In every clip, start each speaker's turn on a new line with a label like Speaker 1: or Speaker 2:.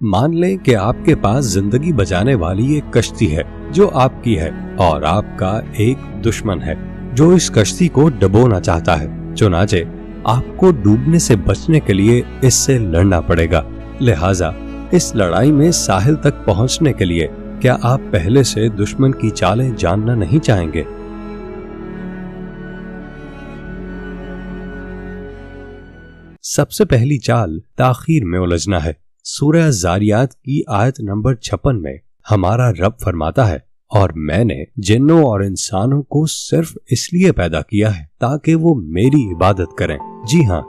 Speaker 1: मान लें कि आपके पास जिंदगी बचाने वाली एक कश्ती है जो आपकी है और आपका एक दुश्मन है जो इस कश्ती को डुबोना चाहता है। चुनाचे आपको डूबने से बचने के लिए इससे लड़ना पड़ेगा। लिहाजा इस लड़ाई में साहिल तक पहुंचने के लिए क्या आप पहले से दुश्मन की चालें जानना नहीं चाहेंगे? सबसे पहली चाल ताखीर में उलझना है। सूरह ज़ारियात की आयत नंबर 56 में हमारा रब फरमाता है, और मैंने जिन्नों और इंसानों को सिर्फ इसलिए पैदा किया है ताकि वो मेरी इबादत करें। जी हाँ,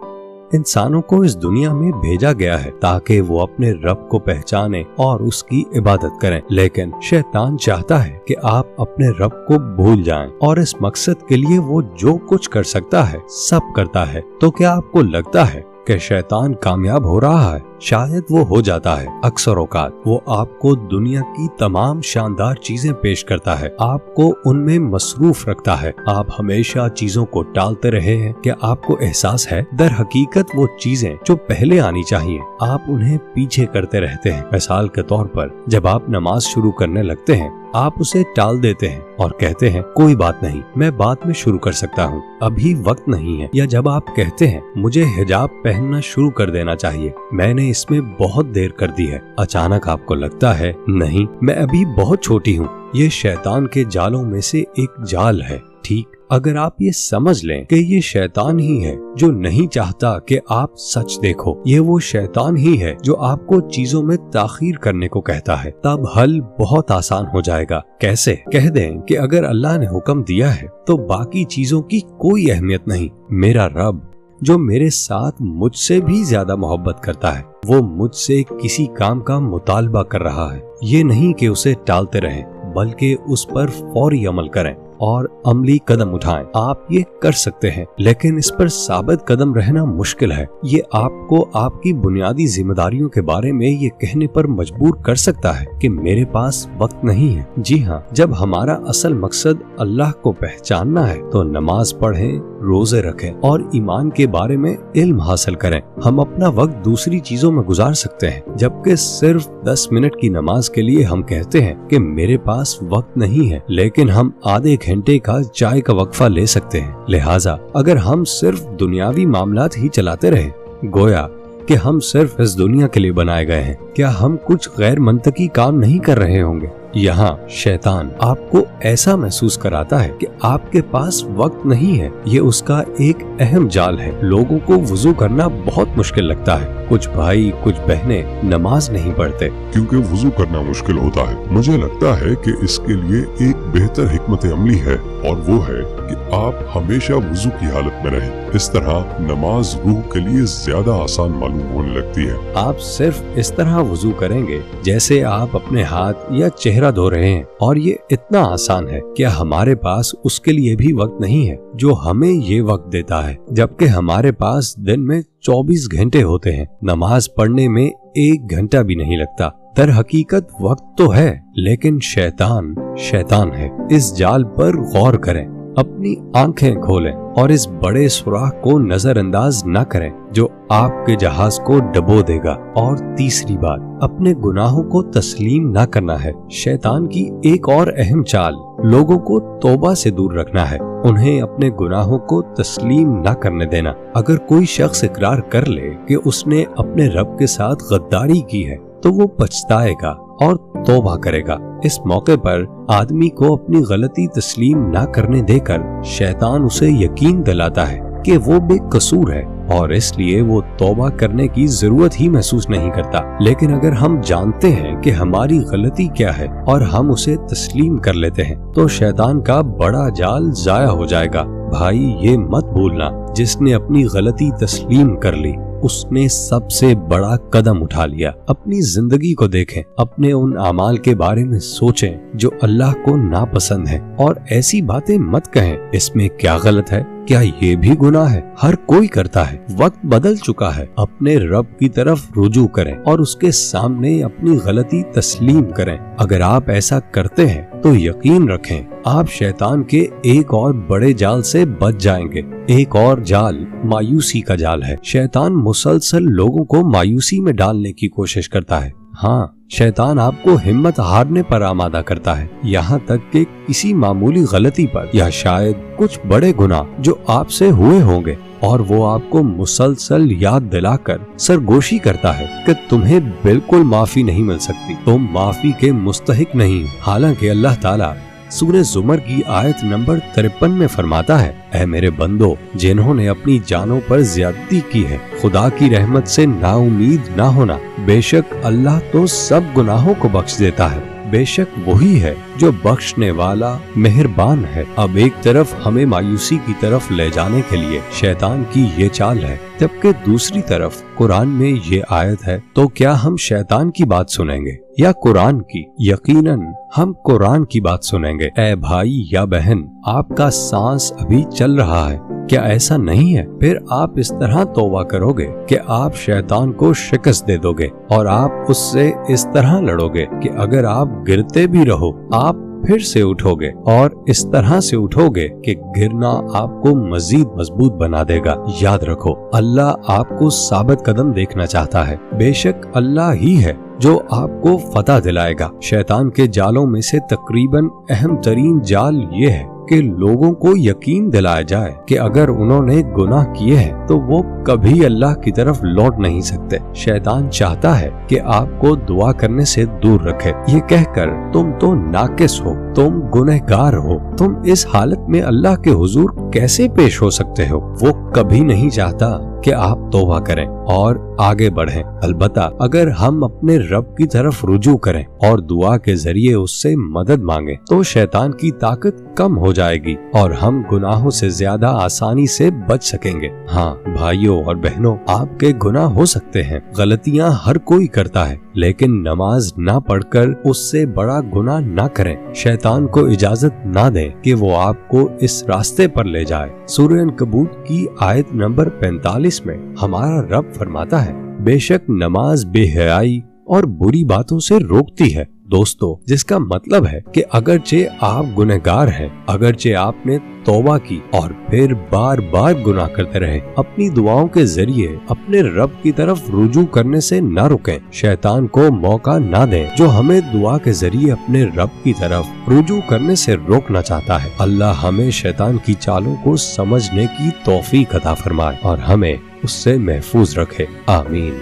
Speaker 1: इंसानों को इस दुनिया में भेजा गया है ताकि वो अपने रब को पहचाने और उसकी इबादत करें, लेकिन शैतान चाहता है कि आप अपने रब को भूल जाएं और इस मकसद के लिए वो जो कुछ कर सकता है सब करता है। तो क्या आपको लगता है कि शैतान कामयाब हो रहा है? शायद वो हो जाता है। अक्सर औकात वो आपको दुनिया की तमाम शानदार चीजें पेश करता है, आपको उनमें मसरूफ रखता है। आप हमेशा चीजों को टालते रहे हैं। क्या आपको एहसास है दर हकीकत वो चीजें जो पहले आनी चाहिए आप उन्हें पीछे करते रहते हैं। मिसाल के तौर पर जब आप नमाज शुरू करने लगते हैं आप उसे टाल देते हैं और कहते हैं कोई बात नहीं, मैं बाद में शुरू कर सकता हूँ, अभी वक्त नहीं है। या जब आप कहते हैं मुझे हिजाब पहनना शुरू कर देना चाहिए, मैंने इसमें बहुत देर कर दी है, अचानक आपको लगता है नहीं, मैं अभी बहुत छोटी हूँ। ये शैतान के जालों में से एक जाल है। ठीक, अगर आप ये समझ लें कि ये शैतान ही है जो नहीं चाहता कि आप सच देखो, ये वो शैतान ही है जो आपको चीजों में ताखीर करने को कहता है, तब हल बहुत आसान हो जाएगा। कैसे? कह दें कि अगर अल्लाह ने हुक्म दिया है तो बाकी चीजों की कोई अहमियत नहीं। मेरा रब जो मेरे साथ मुझसे भी ज्यादा मोहब्बत करता है, वो मुझसे किसी काम का मुतालबा कर रहा है। ये नहीं कि उसे टालते रहें, बल्कि उस पर फौरी अमल करें और अमली कदम उठाएं। आप ये कर सकते हैं, लेकिन इस पर साबित कदम रहना मुश्किल है। ये आपको आपकी बुनियादी जिम्मेदारियों के बारे में ये कहने पर मजबूर कर सकता है कि मेरे पास वक्त नहीं है। जी हाँ, जब हमारा असल मकसद अल्लाह को पहचानना है तो नमाज पढ़ें, रोजे रखें और ईमान के बारे में इल्म हासिल करें। हम अपना वक्त दूसरी चीजों में गुजार सकते हैं, जबकि सिर्फ 10 मिनट की नमाज के लिए हम कहते हैं कि मेरे पास वक्त नहीं है, लेकिन हम आधे घंटे का चाय का वक्फा ले सकते हैं। लिहाजा अगर हम सिर्फ दुनियावी मामलात ही चलाते रहे, गोया कि हम सिर्फ इस दुनिया के लिए बनाए गए हैं, क्या हम कुछ गैर मंतकी काम नहीं कर रहे होंगे? यहाँ शैतान आपको ऐसा महसूस कराता है कि आपके पास वक्त नहीं है। ये उसका एक अहम जाल है। लोगों को वुजू करना बहुत मुश्किल लगता है। कुछ भाई कुछ बहनें नमाज नहीं पढ़ते
Speaker 2: क्योंकि वुजू करना मुश्किल होता है। मुझे लगता है कि इसके लिए एक बेहतर हिकमत अमली है, और वो है कि आप हमेशा वुजू की हालत में रहें। इस तरह नमाज रूह के लिए ज्यादा आसान मालूम होने लगती है।
Speaker 1: आप सिर्फ इस तरह वुजू करेंगे जैसे आप अपने हाथ या चेहरा धो रहे हैं, और ये इतना आसान है। क्या हमारे पास उसके लिए भी वक्त नहीं है जो हमें ये वक्त देता है, जबकि हमारे पास दिन में 24 घंटे होते हैं। नमाज पढ़ने में 1 घंटा भी नहीं लगता। दर हकीकत वक्त तो है, लेकिन शैतान है। इस जाल पर गौर करें, अपनी आंखें खोलें और इस बड़े सुराख को नजरअंदाज न करें जो आपके जहाज को डुबो देगा। और तीसरी बात, अपने गुनाहों को तस्लीम न करना है। शैतान की एक और अहम चाल लोगों को तौबा से दूर रखना है, उन्हें अपने गुनाहों को तस्लीम न करने देना। अगर कोई शख्स इकरार कर ले कि उसने अपने रब के साथ गद्दारी की है तो वो पछताएगा और तौबा करेगा। इस मौके पर आदमी को अपनी गलती तस्लीम न करने देकर शैतान उसे यकीन दिलाता है कि वो बेकसूर है और इसलिए वो तौबा करने की जरूरत ही महसूस नहीं करता। लेकिन अगर हम जानते हैं कि हमारी गलती क्या है और हम उसे तस्लीम कर लेते हैं तो शैतान का बड़ा जाल जाया हो जाएगा। भाई ये मत भूलना, जिसने अपनी गलती तस्लीम कर ली उसने सबसे बड़ा कदम उठा लिया। अपनी जिंदगी को देखें, अपने उन अमाल के बारे में सोचें जो अल्लाह को नापसंद है, और ऐसी बातें मत कहें इसमें क्या गलत है, क्या ये भी गुनाह है? हर कोई करता है। वक्त बदल चुका है। अपने रब की तरफ रुजू करें और उसके सामने अपनी गलती तस्लीम करें। अगर आप ऐसा करते हैं तो यकीन रखें आप शैतान के एक और बड़े जाल से बच जाएंगे। एक और जाल मायूसी का जाल है। शैतान मुसलसल लोगों को मायूसी में डालने की कोशिश करता है। हाँ, शैतान आपको हिम्मत हारने पर आमादा करता है, यहाँ तक कि किसी मामूली गलती पर या शायद कुछ बड़े गुनाह जो आपसे हुए होंगे, और वो आपको मुसलसल याद दिलाकर सरगोशी करता है कि तुम्हें बिल्कुल माफी नहीं मिल सकती, तुम माफी के मुस्तहिक नहीं। हालांकि अल्लाह ताला सूरह ज़ुमर की आयत नंबर 53 में फरमाता है, ऐ मेरे बंदो, जिन्होंने अपनी जानों पर ज्यादती की है, खुदा की रहमत से नाउमीद ना होना, बेशक अल्लाह तो सब गुनाहों को बख्श देता है, बेशक वही है जो बख्शने वाला मेहरबान है। अब एक तरफ हमें मायूसी की तरफ ले जाने के लिए शैतान की ये चाल है, जबकि दूसरी तरफ कुरान में ये आयत है। तो क्या हम शैतान की बात सुनेंगे या कुरान की? यकीनन हम कुरान की बात सुनेंगे। ऐ भाई या बहन, आपका सांस अभी चल रहा है, क्या ऐसा नहीं है? फिर आप इस तरह तौबा करोगे कि आप शैतान को शिकस्त दे दोगे और आप उससे इस तरह लड़ोगे कि अगर आप गिरते भी रहो आप फिर से उठोगे, और इस तरह से उठोगे कि गिरना आपको मजीद मजबूत बना देगा। याद रखो, अल्लाह आपको साबित कदम देखना चाहता है। बेशक अल्लाह ही है जो आपको फतह दिलाएगा। शैतान के जालों में से तकरीबन अहम तरीन जाल ये है कि लोगों को यकीन दिलाया जाए कि अगर उन्होंने गुनाह किए हैं तो वो कभी अल्लाह की तरफ लौट नहीं सकते। शैतान चाहता है कि आपको दुआ करने से दूर रखे, ये कहकर तुम तो नाकिस हो, तुम गुनहगार हो, तुम इस हालत में अल्लाह के हुजूर कैसे पेश हो सकते हो। वो कभी नहीं चाहता कि आप तौबा करें और आगे बढ़ें। अलबत्ता अगर हम अपने रब की तरफ रुजू करें और दुआ के जरिए उससे मदद मांगे तो शैतान की ताकत कम हो जाएगी और हम गुनाहों से ज्यादा आसानी से बच सकेंगे। हाँ भाइयों और बहनों, आपके गुनाह हो सकते हैं, गलतियाँ हर कोई करता है, लेकिन नमाज ना पढ़कर उससे बड़ा गुनाह ना करें। शैतान को इजाजत ना दें कि वो आपको इस रास्ते पर ले जाए। सूरह अनकबूत की आयत नंबर 45 में हमारा रब फरमाता है, बेशक नमाज बेहयाई और बुरी बातों से रोकती है। दोस्तों, जिसका मतलब है कि अगरचे आप गुनहगार हैं, अगरचे आपने तौबा की और फिर बार बार गुनाह करते रहे, अपनी दुआओं के जरिए अपने रब की तरफ रुजू करने से न रुकें। शैतान को मौका न दें जो हमें दुआ के जरिए अपने रब की तरफ रुजू करने से रोकना चाहता है। अल्लाह हमें शैतान की चालों को समझने की तौफीक अता फरमाए और हमें उससे महफूज रखे। आमीन।